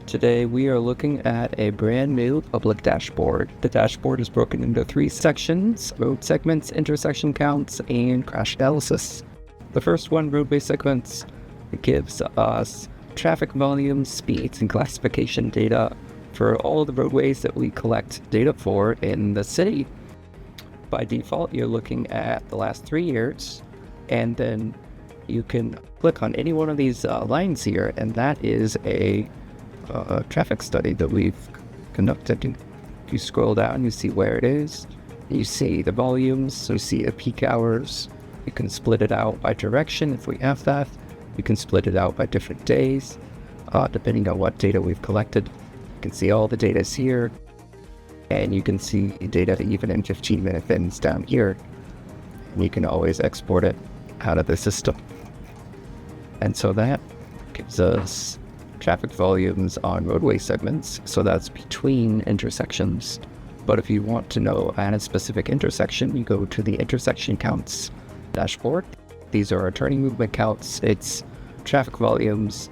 Today we are looking at a brand new public dashboard. The dashboard is broken into 3 sections: road segments, intersection counts, and crash analysis. The first one, roadway segments, gives us traffic volumes, speeds, and classification data for all the roadways that we collect data for in the city. By default, you're looking at the last 3 years, and then you can click on any one of these lines here, and that is a traffic study that we've conducted. You scroll down, you see where it is, you see the volumes, you see the peak hours. You can split it out by direction if we have that. You can split it out by different days, depending on what data we've collected. You can see all the data is here, and you can see data even in 15-minute bins down here. And you can always export it out of the system. And so that gives us traffic volumes on roadway segments, so that's between intersections. But if you want to know at a specific intersection, you go to the intersection counts dashboard. These are our turning movement counts, it's traffic volumes,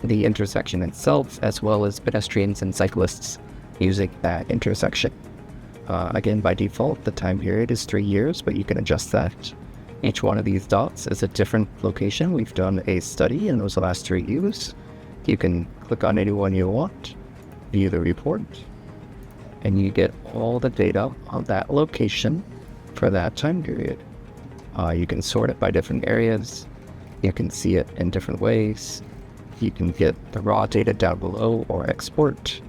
the intersection itself, as well as pedestrians and cyclists using that intersection. Again, by default, the time period is 3 years, but you can adjust that. Each one of these dots is a different location. We've done a study in those last 3 years. You can click on any one you want, view the report, and you get all the data on that location for that time period. You can sort it by different areas. You can see it in different ways. You can get the raw data down below or export.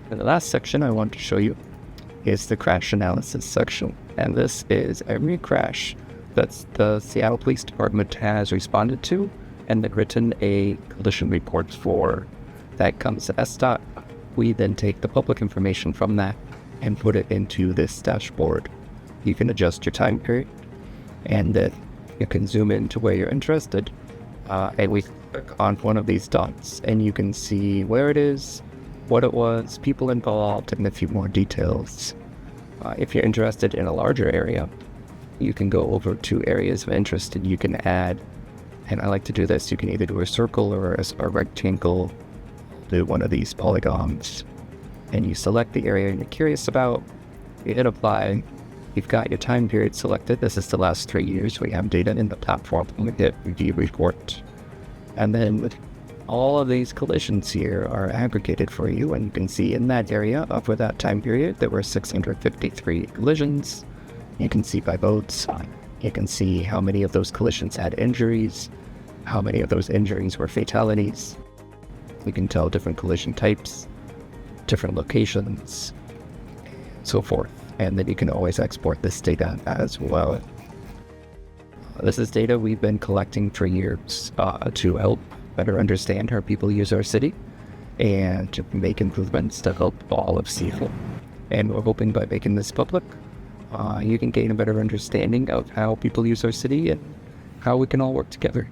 And the last section I want to show you is the crash analysis section. And this is every crash that the Seattle Police Department has responded to and then written a collision report for. That comes to SDOT. We then take the public information from that and put it into this dashboard. You can adjust your time period, and then you can zoom in to where you're interested, and we click on one of these dots, and you can see where it is, what it was, people involved, and a few more details. If you're interested in a larger area, you can go over to areas of interest and you can add, and I like to do this, you can either do a circle or a rectangle, do one of these polygons, and you select the area you're curious about, you hit apply, you've got your time period selected. This is the last 3 years. We have data in the platform, we hit review report. And then all of these collisions here are aggregated for you, and you can see in that area for that time period, there were 653 collisions. You can see by boats. You can see how many of those collisions had injuries, how many of those injuries were fatalities. We can tell different collision types, different locations, so forth. And then you can always export this data as well. This is data we've been collecting for years to help better understand how people use our city and to make improvements to help all of Seattle. And we're hoping by making this public, you can gain a better understanding of how people use our city and how we can all work together.